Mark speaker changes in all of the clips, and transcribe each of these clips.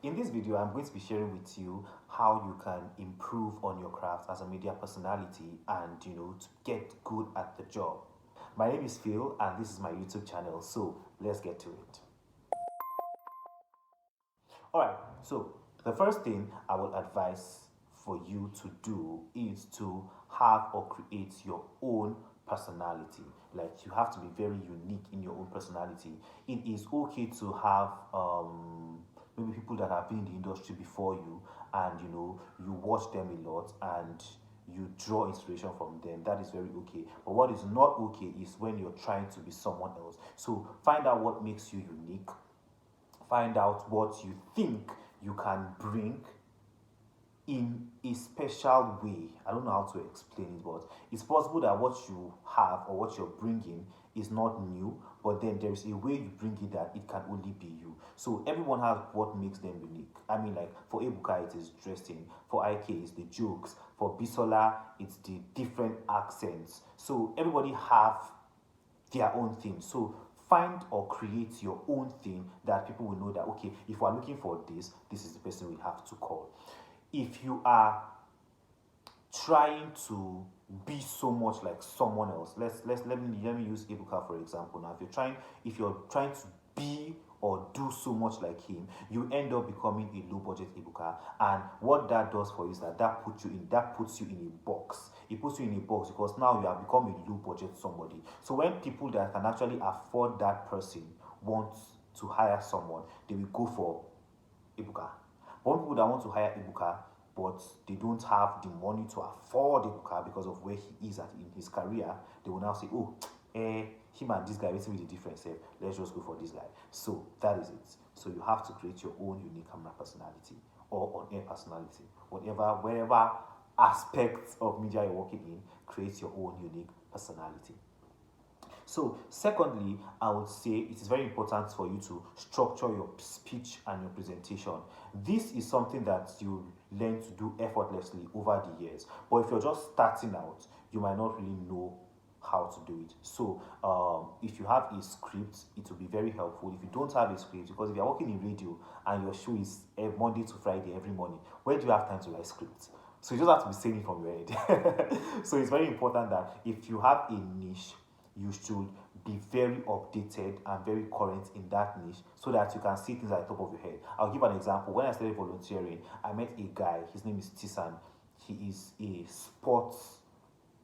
Speaker 1: In this video, I'm going to be sharing with you how you can improve on your craft as a media personality and to get good at the job. My name is Phil and this is my YouTube channel, so let's get to it. Alright, so the first thing I would advise for you to do is to have or create your own personality. Like, you have to be very unique in your own personality. It is okay to have maybe people that have been in the industry before you, and you watch them a lot and you draw inspiration from them. That is very okay. But what is not okay is when you're trying to be someone else. So find out what makes you unique, find out what you think you can bring in a special way. I don't know how to explain it, but it's possible that what you have or what you're bringing is not new, but then there is a way you bring it that it can only be you. So everyone has what makes them unique. I mean, like for Ebuka, it is dressing. For IK, it's the jokes. For Bisola, it's the different accents. So everybody have their own thing. So find or create your own thing that people will know that, okay, if we're looking for this is the person we have to call. If you are trying to be so much like someone else, let me use Ebuka for example. Now, if you're trying to be or do so much like him, you end up becoming a low budget Ebuka. And what that does for you is that puts you in a box. It puts you in a box because now you have become a low budget somebody. So when people that can actually afford that person want to hire someone, they will go for Ebuka. But when people that want to hire Ebuka, but they don't have the money to afford Ebuka because of where he is in his career, they will now say, oh, him and this guy, let's see the difference. Let's just go for this guy. So that is it. So you have to create your own unique camera personality or on-air personality. Wherever aspects of media you're working in, create your own unique personality. So secondly, I would say it is very important for you to structure your speech and your presentation. This is something that you learn to do effortlessly over the years. But if you're just starting out, you might not really know how to do it. So if you have a script, it will be very helpful. If you don't have a script, because if you're working in radio and your show is Monday to Friday every morning, where do you have time to write scripts? So you just have to be saying it from your head. So it's very important that if you have a niche, you should be very updated and very current in that niche so that you can see things at the top of your head. I'll give an example. When I started volunteering, I met a guy, his name is Tisan. He is a sports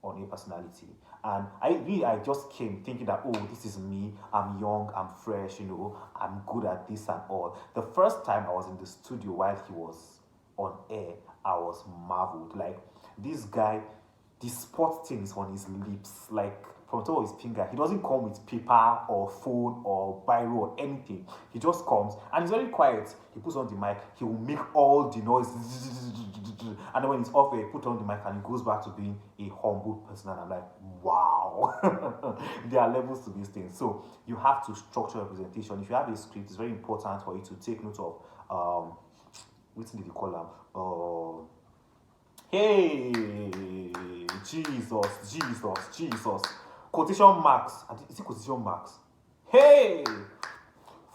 Speaker 1: on a personality. And I just came thinking that, oh, this is me, I'm young, I'm fresh, I'm good at this and all. The first time I was in the studio while he was on air, I was marveled. Like, this guy, the sports thing is on his lips, like from the top of his finger. He doesn't come with paper or phone or biro or anything. He just comes and he's very quiet. He puts on the mic, he will make all the noise, and then when it's off, he put on the mic and he goes back to being a humble person. And I'm like, wow. There are levels to these things. So you have to structure your presentation. If you have a script, it's very important for you to take note of what did you call them? Hey, Jesus. Quotation marks. Is it quotation marks? Hey!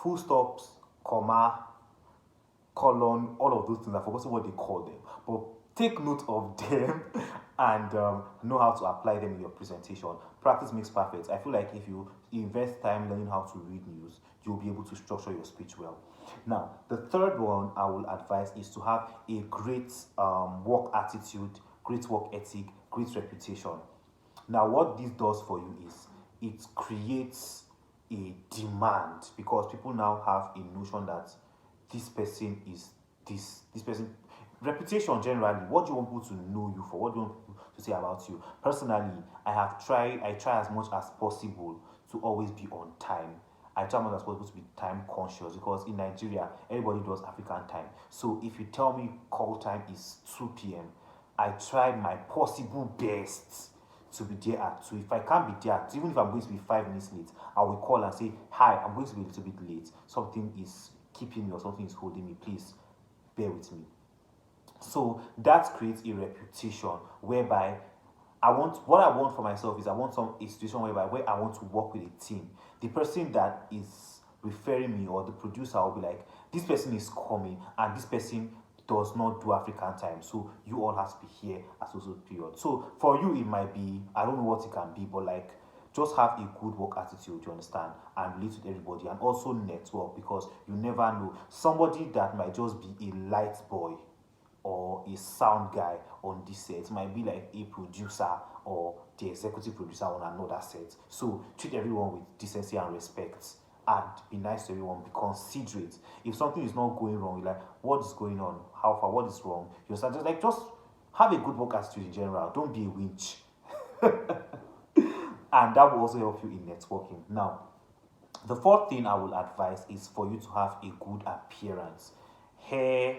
Speaker 1: Full stops, comma, colon, all of those things. I forgot what they call them. But take note of them and know how to apply them in your presentation. Practice makes perfect. I feel like if you invest time learning how to read news, you'll be able to structure your speech well. Now, the third one I will advise is to have a great work attitude, great work ethic, great reputation. Now, what this does for you is it creates a demand, because people now have a notion that this person is this person. Reputation generally, what do you want people to know you for? What do you want people to say about you? Personally, I try as much as possible to always be on time. I try as much as possible to be time conscious, because in Nigeria, everybody does African time. So if you tell me call time is 2 p.m., I try my possible best to be there at 2. If I can't be there, even if I'm going to be 5 minutes late, I will call and say, hi, I'm going to be a little bit late. Something is keeping me or something is holding me. Please bear with me. So that creates a reputation whereby what I want for myself is I want a situation where I want to work with a team. The person that is referring me or the producer will be like, this person is coming and this person does not do African time, so you all have to be here at so period. So for you, it might be, I don't know what it can be, but like just have a good work attitude, you understand, and relate with everybody, and also network, because you never know, somebody that might just be a light boy or a sound guy on this set might be like a producer or the executive producer on another set. So treat everyone with decency and respect, and be nice to everyone, be considerate. If something is not going wrong, you're like, what is going on, how far, what is wrong, you start just have a good work attitude in general. Don't be a winch. And that will also help you in networking. Now, the fourth thing I will advise is for you to have a good appearance. Hair,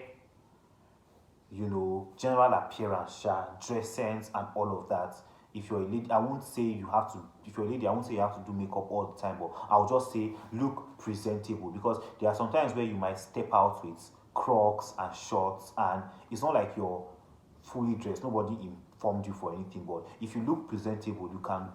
Speaker 1: general appearance, dress sense, and all of that. If you're a lady, I won't say you have to. If you're a lady, I won't say you have to do makeup all the time, but I'll just say look presentable, because there are sometimes where you might step out with Crocs and shorts, and it's not like you're fully dressed. Nobody informed you for anything, but if you look presentable, you can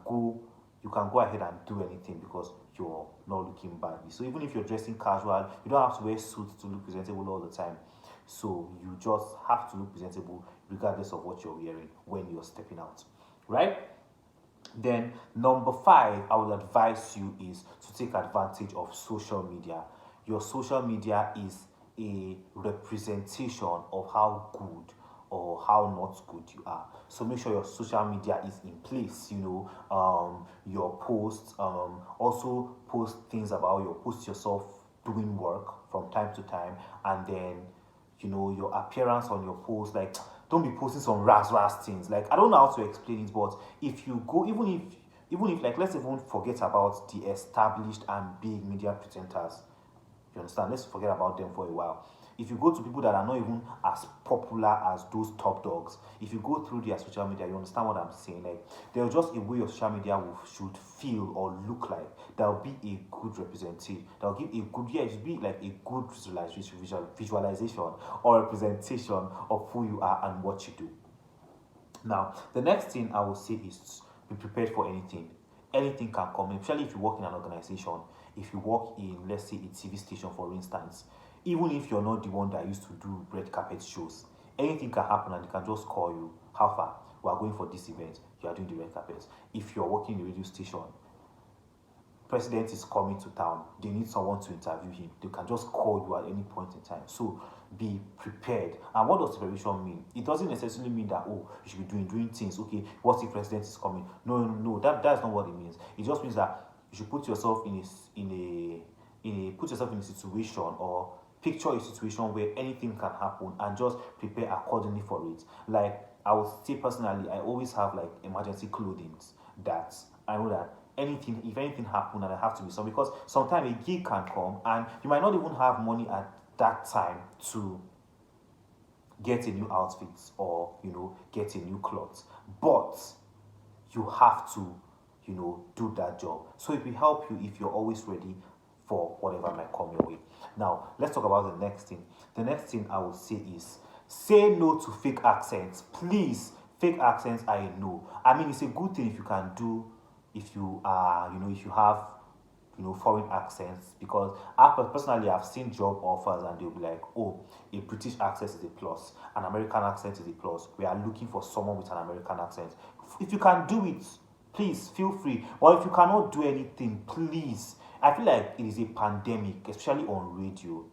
Speaker 1: go ahead and do anything because you're not looking badly. So even if you're dressing casual, you don't have to wear suits to look presentable all the time. So you just have to look presentable regardless of what you're wearing when you're stepping out, right? Then number 5, I would advise you is to take advantage of social media. Your social media is a representation of how good or how not good you are. So make sure your social media is in place. Your posts, also post things about post yourself doing work from time to time, and then your appearance on your post. Like, don't be posting some ras things. Like, I don't know how to explain it, but if you go, even if like, let's even forget about the established and big media presenters. You understand? Let's forget about them for a while. If you go to people that are not even as popular as those top dogs, if you go through their social media, you understand what I'm saying. Like, there's just a way your social media should feel or look like. That will be a good representative. That will give a good, it should be like a good visualization or representation of who you are and what you do. Now, the next thing I will say is be prepared for anything. Anything can come, especially if you work in an organization. If you work in, let's say, a TV station, for instance, even if you're not the one that used to do red carpet shows, anything can happen and they can just call you. How far? We are going for this event. You are doing the red carpet. If you're working in a radio station, president is coming to town. They need someone to interview him. They can just call you at any point in time. So be prepared. And what does preparation mean? It doesn't necessarily mean that, you should be doing things. Okay, what if president is coming? No. That's not what it means. It just means that you should put yourself in a situation, or picture a situation where anything can happen, and just prepare accordingly for it. Like, I would say personally, I always have like emergency clothing that I know that if anything happens and I have to be some, because sometimes a gig can come and you might not even have money at that time to get a new outfit or get a new clothes, but you have to do that job. So it will help you if you're always ready for whatever might come your way. Now, let's talk about the next thing. The next thing I would say is say no to fake accents. Please, fake accents, I know. I mean, it's a good thing if you can do, if you are, if you have, foreign accents, because personally, I've seen job offers and they'll be like, a British accent is a plus, an American accent is a plus. We are looking for someone with an American accent. If you can do it, please feel free. But if you cannot do anything, please. I feel like it is a pandemic, especially on radio.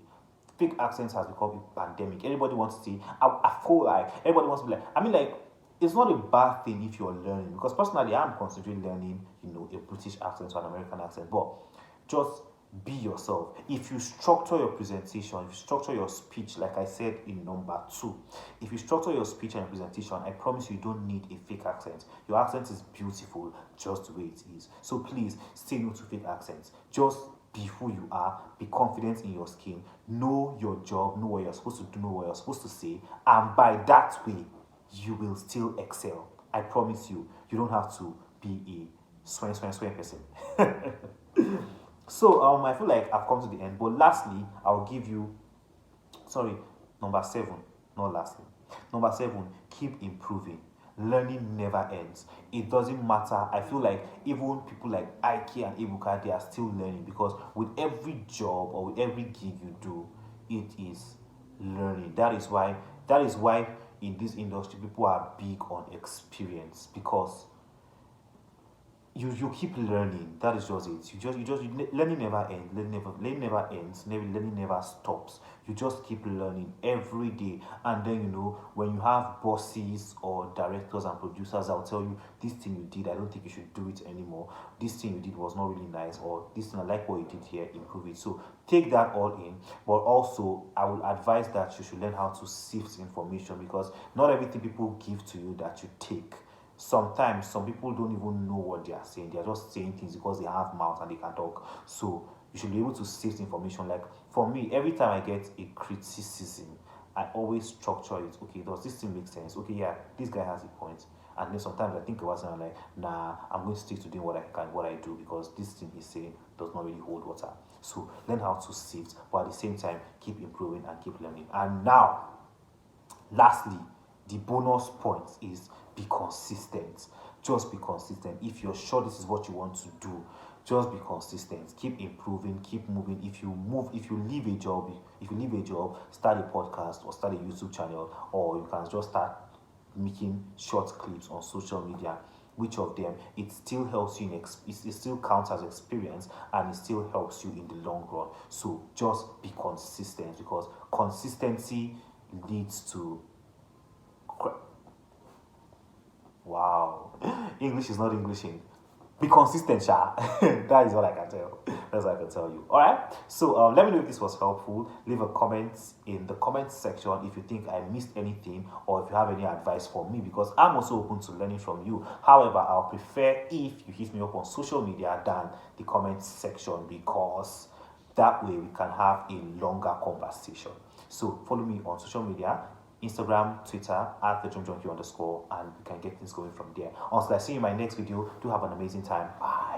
Speaker 1: Fake accents has become a pandemic. Everybody wants to say, I feel like, everybody wants to be like, it's not a bad thing if you're learning, because personally, I'm considering learning, a British accent or an American accent, but just be yourself. If you structure your presentation, if you structure your speech, like I said in number 2, if you structure your speech and your presentation, I promise you don't need a fake accent. Your accent is beautiful just the way it is. So please, say no to fake accents. Just be who you are, be confident in your skin, know your job, know what you're supposed to do, know what you're supposed to say, and by that way, you will still excel. I promise you, you don't have to be a swear person. So I feel like I've come to the end. But lastly, I'll give you number 7, not lastly. Number 7, keep improving. Learning never ends. It doesn't matter. I feel like even people like Ike and Ebuka, they are still learning, because with every job or with every gig you do, it is learning. That is why in this industry people are big on experience, because you keep learning. That is just it. Learning never ends. Learning never ends. Learning never stops. You just keep learning every day. And then when you have bosses or directors and producers, I'll tell you, this thing you did, I don't think you should do it anymore. This thing you did was not really nice, or this thing, I like what you did here, improve it. So take that all in. But also I will advise that you should learn how to sift information, because not everything people give to you that you take. Sometimes some people don't even know what they are saying. They are just saying things because they have mouth and they can talk. So you should be able to sift information. Like for me, every time I get a criticism, I always structure it. Okay, does this thing make sense? Okay, yeah, this guy has a point. And then sometimes I think about it and I'm like, nah, I'm going to stick to doing what I do, because this thing he's saying does not really hold water. So learn how to sift, but at the same time keep improving and keep learning. And now, lastly, the bonus point is be consistent. Just be consistent. If you're sure this is what you want to do, just be consistent. Keep improving, keep moving. If you leave a job, start a podcast or start a YouTube channel, or you can just start making short clips on social media. Which of them, it still helps you it still counts as experience, and it still helps you in the long run. So just be consistent, because consistency leads to wow. English is not Englishing. Be consistent, Sha. That is what I can tell. That's what I can tell you. All right. So let me know if this was helpful. Leave a comment in the comment section if you think I missed anything, or if you have any advice for me, because I'm also open to learning from you. However, I'll prefer if you hit me up on social media than the comment section, because that way we can have a longer conversation. So follow me on social media. Instagram, Twitter, at @thedrumjunkie_, and we can get things going from there. Until I see you in my next video, do have an amazing time. Bye.